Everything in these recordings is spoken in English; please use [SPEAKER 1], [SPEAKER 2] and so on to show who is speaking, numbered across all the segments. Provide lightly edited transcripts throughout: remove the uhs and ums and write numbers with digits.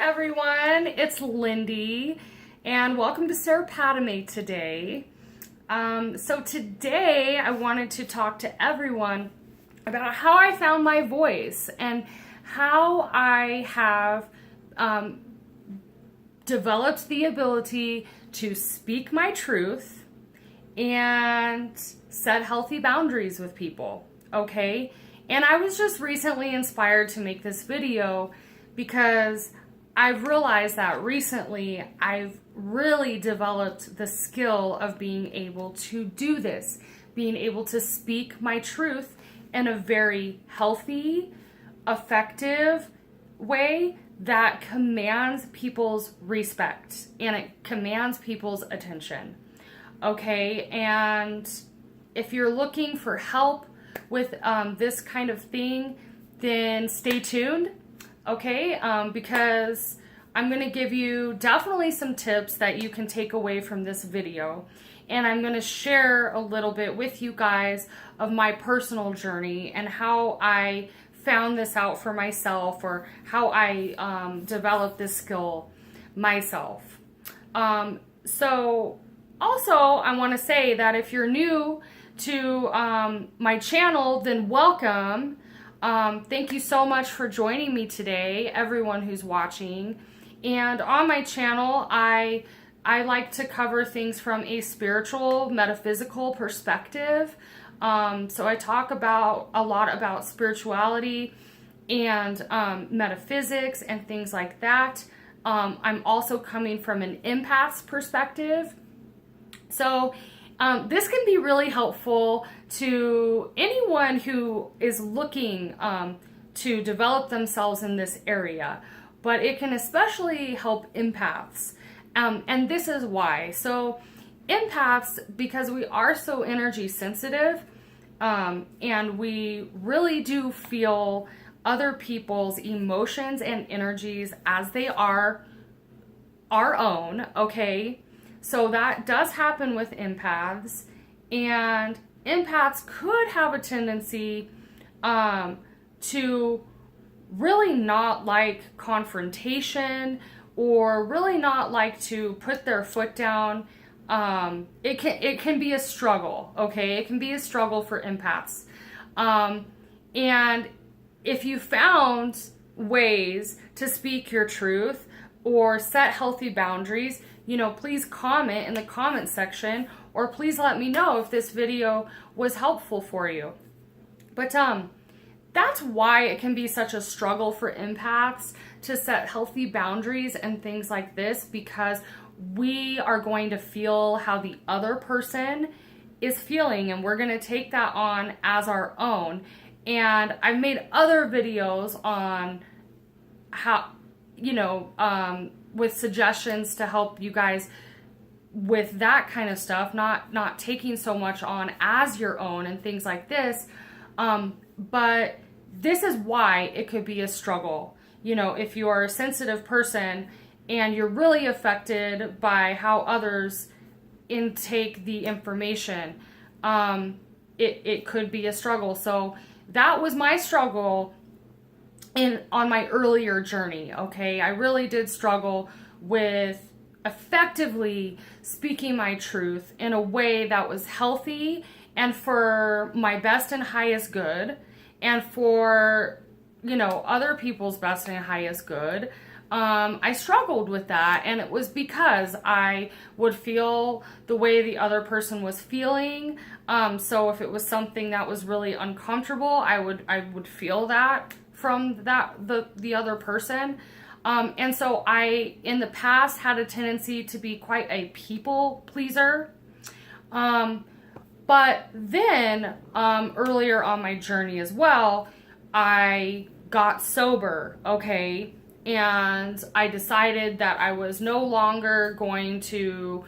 [SPEAKER 1] everyone, it's Lindy, and welcome to Serapatame today. So today I wanted to talk to everyone about how I found my voice and how I have developed the ability to speak my truth and set healthy boundaries with people, okay? And I was just recently inspired to make this video because I've realized that recently I've really developed the skill of being able to do this, being able to speak my truth in a very healthy, effective way that commands people's respect and it commands people's attention. Okay, and if you're looking for help with this kind of thing, then stay tuned. Okay, because I'm going to give you definitely some tips that you can take away from this video. And I'm going to share a little bit with you guys of my personal journey and how I found this out for myself, or how I developed this skill myself. So also I want to say that if you're new to my channel, then welcome. Thank you so much for joining me today, everyone who's watching. And on my channel, I like to cover things from a spiritual, metaphysical perspective. So I talk about a lot about spirituality and metaphysics and things like that. I'm also coming from an empath's perspective. So this can be really helpful to anyone who is looking to develop themselves in this area, but it can especially help empaths. And this is why. So empaths, because we are so energy sensitive, and we really do feel other people's emotions and energies as they are our own, okay? So that does happen with empaths, and empaths could have a tendency to really not like confrontation, or really not like to put their foot down. It can be a struggle, okay? It can be a struggle for empaths. And if you found ways to speak your truth or set healthy boundaries, please comment in the comment section, or please let me know if this video was helpful for you. But that's why it can be such a struggle for empaths to set healthy boundaries and things like this, because we are going to feel how the other person is feeling, and we're going to take that on as our own. And I've made other videos on how, with suggestions to help you guys with that kind of stuff, not taking so much on as your own and things like this. But this is why it could be a struggle. If you are a sensitive person and you're really affected by how others intake the information, it could be a struggle. So that was my struggle on my earlier journey, okay? I really did struggle with effectively speaking my truth in a way that was healthy and for my best and highest good, and for, other people's best and highest good. I struggled with that, and it was because I would feel the way the other person was feeling. So if it was something that was really uncomfortable, I would feel that from the other person. And so I, in the past, had a tendency to be quite a people pleaser. But then, earlier on my journey as well, I got sober, okay? And I decided that I was no longer going to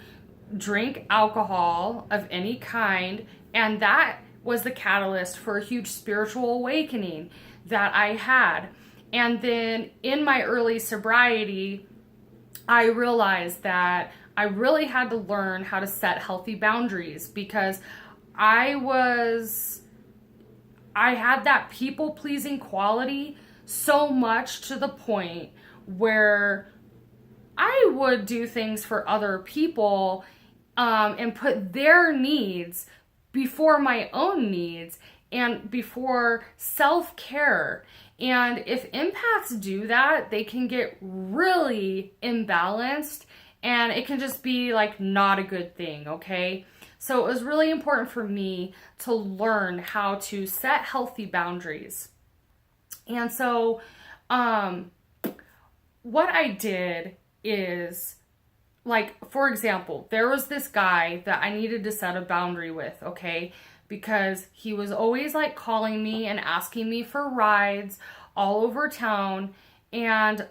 [SPEAKER 1] drink alcohol of any kind. And that was the catalyst for a huge spiritual awakening that I had. And then in my early sobriety, I realized that I really had to learn how to set healthy boundaries, because I had that people-pleasing quality so much to the point where I would do things for other people and put their needs before my own needs and before self-care. And if empaths do that, they can get really imbalanced, and it can just be like not a good thing, okay? So it was really important for me to learn how to set healthy boundaries. And so what I did is, like, for example, there was this guy that I needed to set a boundary with, okay? Because he was always like calling me and asking me for rides all over town. And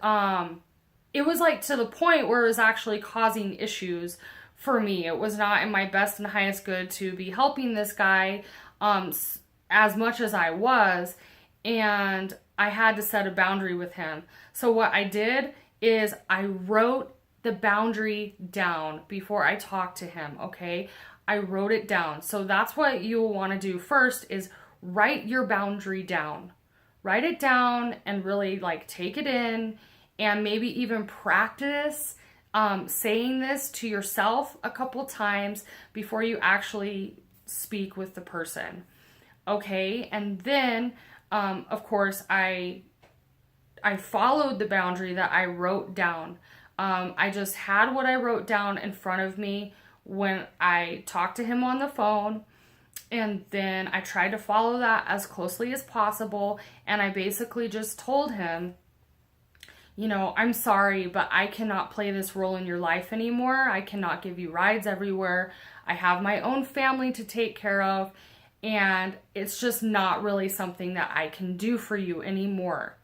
[SPEAKER 1] it was like to the point where it was actually causing issues for me. It was not in my best and highest good to be helping this guy as much as I was. And I had to set a boundary with him. So what I did is I wrote the boundary down before I talked to him, okay? I wrote it down. So that's what you'll want to do first, is write your boundary down. Write it down and really like take it in, and maybe even practice saying this to yourself a couple times before you actually speak with the person. Okay? And then of course I followed the boundary that I wrote down. I just had what I wrote down in front of me when I talked to him on the phone, and then I tried to follow that as closely as possible, and I basically just told him, you know, I'm sorry, but I cannot play this role in your life anymore. I cannot give you rides everywhere. I have my own family to take care of, and it's just not really something that I can do for you anymore.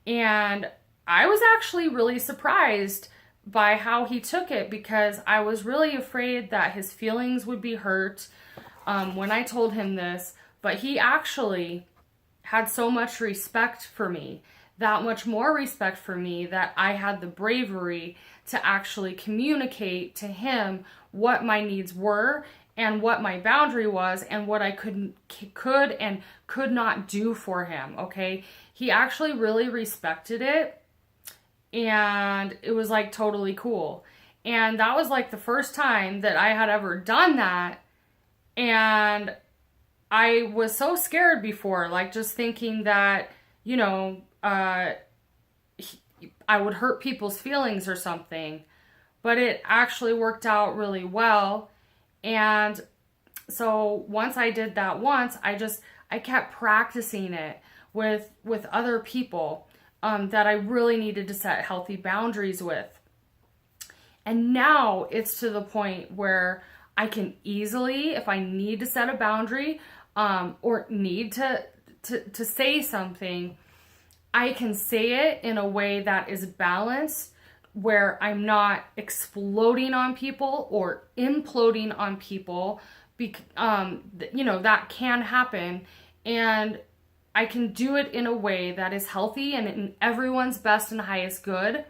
[SPEAKER 1] And I was actually really surprised by how he took it, because I was really afraid that his feelings would be hurt when I told him this. But he actually had so much respect for me, that much more respect for me, that I had the bravery to actually communicate to him what my needs were and what my boundary was and what I could and could not do for him, okay? He actually really respected it, and it was like totally cool. And that was like the first time that I had ever done that, and I was so scared before, like just thinking that, you know, I would hurt people's feelings or something, but it actually worked out really well. And so once I did that once, I kept practicing it with other people that I really needed to set healthy boundaries with. And now it's to the point where I can easily, if I need to set a boundary or need to say something, I can say it in a way that is balanced, where I'm not exploding on people or imploding on people. You know, that can happen. And I can do it in a way that is healthy and in everyone's best and highest good,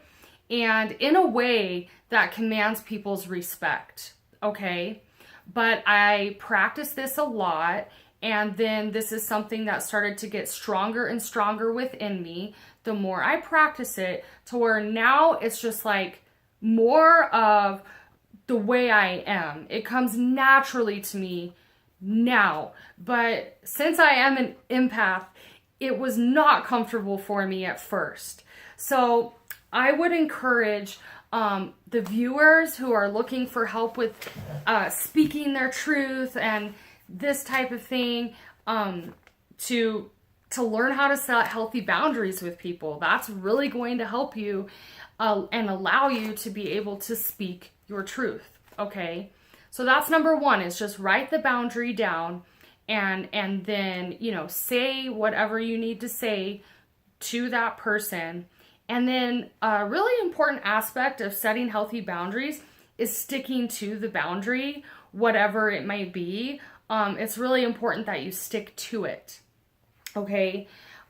[SPEAKER 1] and in a way that commands people's respect, okay? But I practice this a lot, and then this is something that started to get stronger and stronger within me the more I practice it, to where now it's just like more of the way I am. It comes naturally to me now. But since I am an empath, it was not comfortable for me at first. So I would encourage the viewers who are looking for help with speaking their truth and this type of thing to learn how to set healthy boundaries with people. That's really going to help you and allow you to be able to speak your truth, okay? So that's number one, is just write the boundary down, and then, you know, say whatever you need to say to that person. And then a really important aspect of setting healthy boundaries is sticking to the boundary, whatever it might be. It's really important that you stick to it. Okay.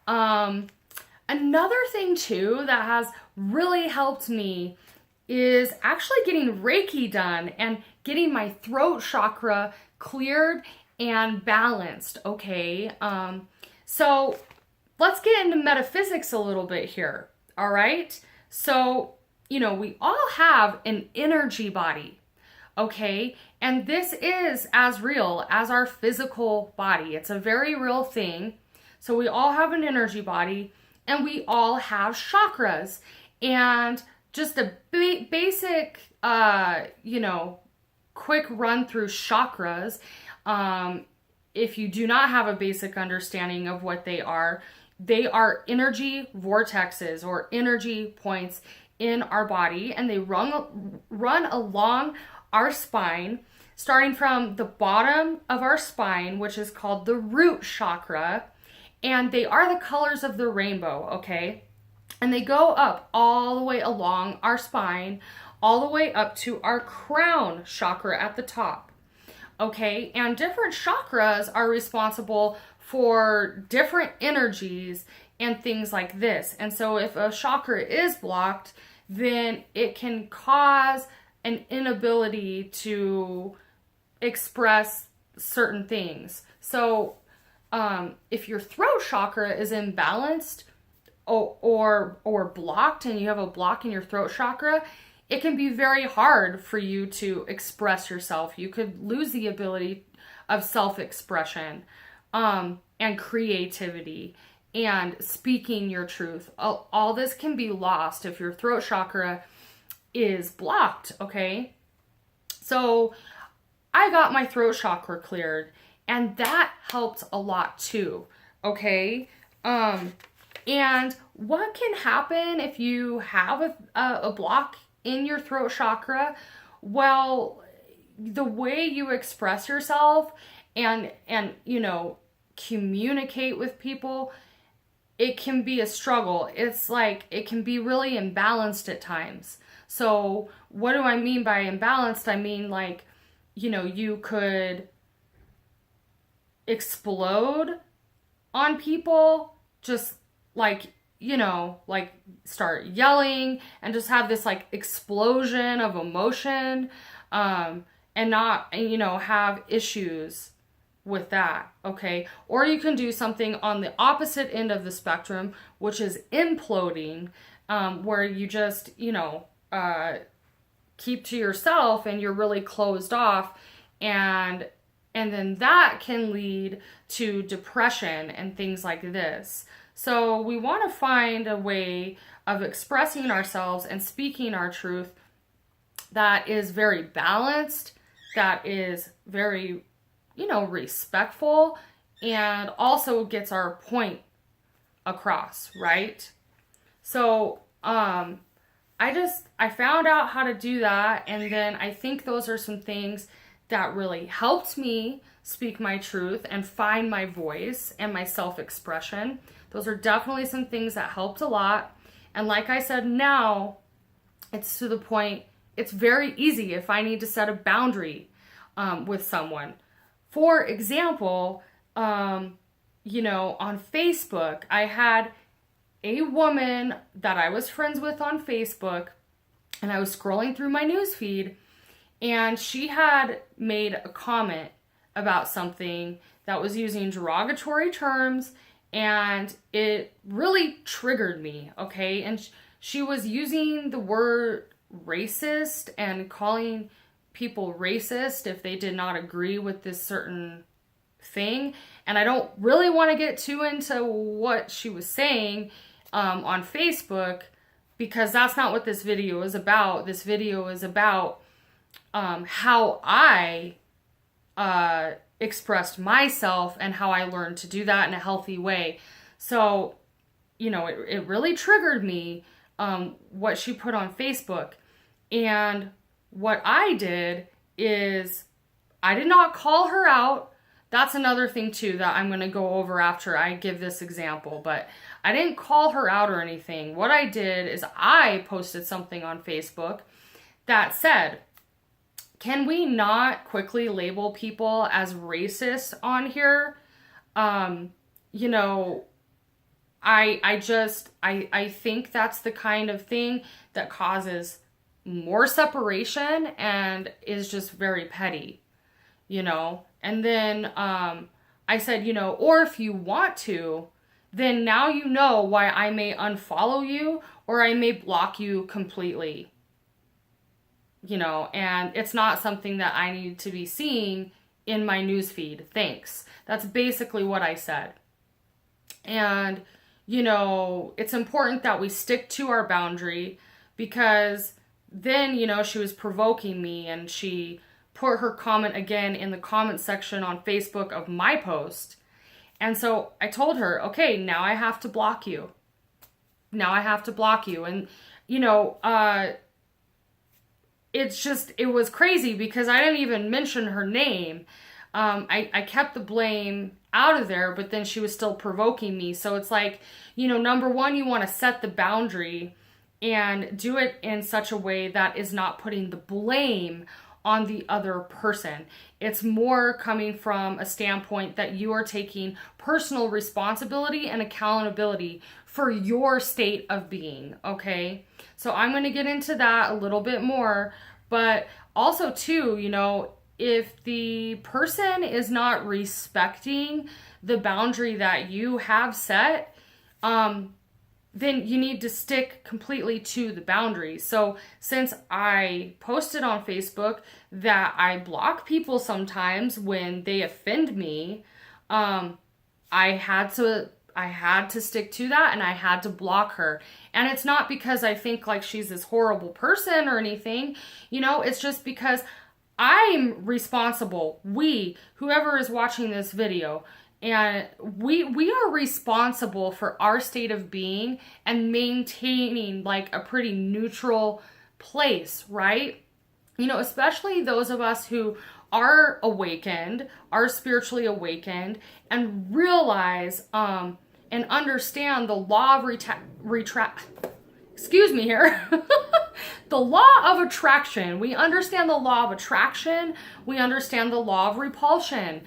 [SPEAKER 1] Another thing too that has really helped me is actually getting Reiki done and getting my throat chakra cleared and balanced. Okay. So let's get into metaphysics a little bit here. All right. So, we all have an energy body, okay? And this is as real as our physical body. It's a very real thing. So we all have an energy body, and we all have chakras. And just a basic, quick run through chakras. If you do not have a basic understanding of what they are energy vortexes or energy points in our body, and they run along our spine, starting from the bottom of our spine, which is called the root chakra, and they are the colors of the rainbow, okay? And they go up all the way along our spine, all the way up to our crown chakra at the top, okay? And different chakras are responsible for different energies and things like this. And so if a chakra is blocked, then it can cause an inability to express certain things. So if your throat chakra is imbalanced or blocked, and you have a block in your throat chakra, it can be very hard for you to express yourself. You could lose the ability of self-expression and creativity and speaking your truth. All this can be lost if your throat chakra is blocked, okay? So I got my throat chakra cleared, and that helped a lot too, okay? And what can happen if you have a block in your throat chakra? Well, the way you express yourself and communicate with people, it can be a struggle. It's like it can be really imbalanced at times. So what do I mean by imbalanced? I mean, like, you could explode on people, just like, like start yelling and just have this like explosion of emotion, and not, have issues with that, okay? Or you can do something on the opposite end of the spectrum, which is imploding, where you just, keep to yourself and you're really closed off, and then that can lead to depression and things like this. So we want to find a way of expressing ourselves and speaking our truth that is very balanced, that is very, respectful, and also gets our point across, right? So, I found out how to do that, and then I think those are some things that really helped me speak my truth and find my voice and my self-expression. Those are definitely some things that helped a lot. And like I said, now it's to the point, it's very easy if I need to set a boundary with someone. For example, on Facebook, I had a woman that I was friends with on Facebook, and I was scrolling through my newsfeed, and she had made a comment about something that was using derogatory terms, and it really triggered me, okay? And she was using the word racist and calling people racist if they did not agree with this certain thing. And I don't really want to get too into what she was saying on Facebook, because that's not what this video is about. This video is about how I expressed myself and how I learned to do that in a healthy way. So, it really triggered me, what she put on Facebook. And what I did is I did not call her out. That's another thing too that I'm going to go over after I give this example, but I didn't call her out or anything. What I did is I posted something on Facebook that said, can we not quickly label people as racist on here? I think that's the kind of thing that causes more separation and is just very petty, And then I said, or if you want to, then now you know why I may unfollow you or I may block you completely, you know, and it's not something that I need to be seeing in my newsfeed. Thanks. That's basically what I said. And, you know, it's important that we stick to our boundary, because then, you know, she was provoking me and she put her comment again in the comment section on Facebook of my post. And so I told her, okay, now I have to block you. Now I have to block you. And, you know, it was crazy because I didn't even mention her name. I kept the blame out of there, but then she was still provoking me. So it's like, you know, number one, you want to set the boundary and do it in such a way that is not putting the blame on the other person. It's more coming from a standpoint that you are taking personal responsibility and accountability for your state of being, okay? So I'm going to get into that a little bit more, but also too, you know, if the person is not respecting the boundary that you have set, then you need to stick completely to the boundary. So since I posted on Facebook that I block people sometimes when they offend me, I had to stick to that, and I had to block her. And it's not because I think like she's this horrible person or anything, you know, it's just because I'm responsible. Whoever is watching this video, and we are responsible for our state of being and maintaining like a pretty neutral place, right? You know, especially those of us who are awakened, are spiritually awakened, and realize and understand the law of excuse me here. The law of attraction. We understand the law of attraction. We understand the law of repulsion.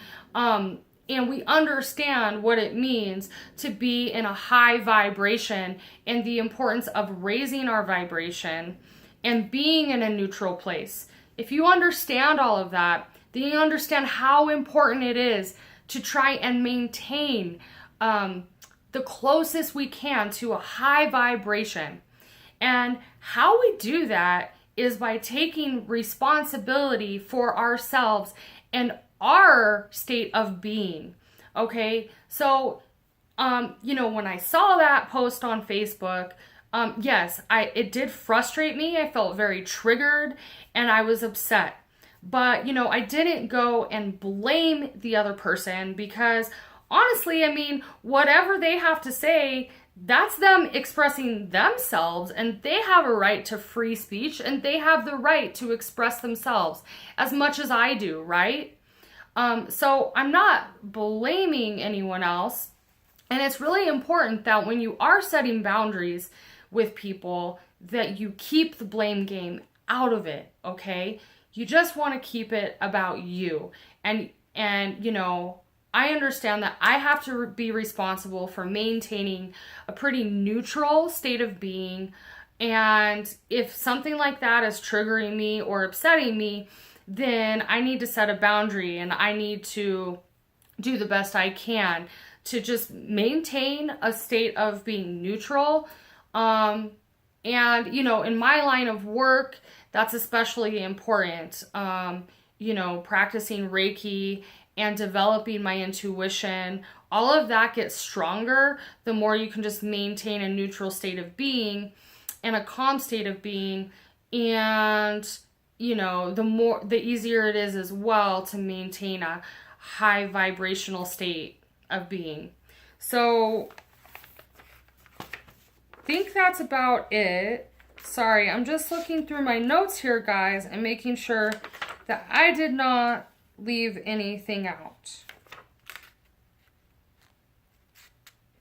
[SPEAKER 1] And we understand what it means to be in a high vibration and the importance of raising our vibration and being in a neutral place. If you understand all of that, then you understand how important it is to try and maintain the closest we can to a high vibration. And how we do that is by taking responsibility for ourselves and our state of being. Okay, so you know, when I saw that post on Facebook, yes, it did frustrate me. I felt very triggered and I was upset. But you know, I didn't go and blame the other person, because honestly, I mean, whatever they have to say, that's them expressing themselves, and they have a right to free speech, and they have the right to express themselves as much as I do, right? So I'm not blaming anyone else. And it's really important that when you are setting boundaries with people, that you keep the blame game out of it, okay? You just want to keep it about you. And you know, I understand that I have to be responsible for maintaining a pretty neutral state of being. And if something like that is triggering me or upsetting me, then I need to set a boundary, and I need to do the best I can to just maintain a state of being neutral. And, you know, in my line of work, that's especially important. You know, practicing Reiki and developing my intuition, all of that gets stronger the more you can just maintain a neutral state of being and a calm state of being. And, you know, the easier it is as well to maintain a high vibrational state of being. So I think that's about it. Sorry, I'm just looking through my notes here, guys, and making sure that I did not leave anything out.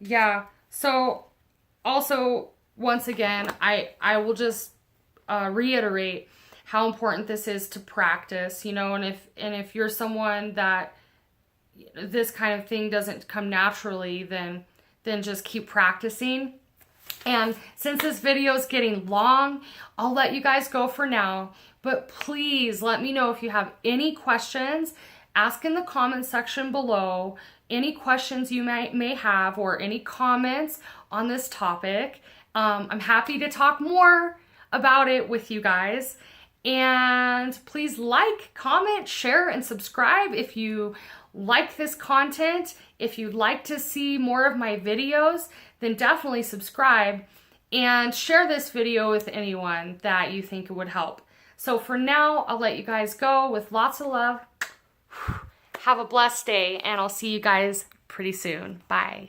[SPEAKER 1] Yeah, so also, once again, I will just reiterate how important this is to practice, you know, and if you're someone that this kind of thing doesn't come naturally, then just keep practicing. And since this video is getting long, I'll let you guys go for now. But please let me know if you have any questions. Ask in the comment section below any questions you may have or any comments on this topic. I'm happy to talk more about it with you guys. And please like, comment, share, and subscribe if you like this content. If you'd like to see more of my videos, then definitely subscribe and share this video with anyone that you think it would help. So for now, I'll let you guys go with lots of love. Have a blessed day, and I'll see you guys pretty soon. Bye.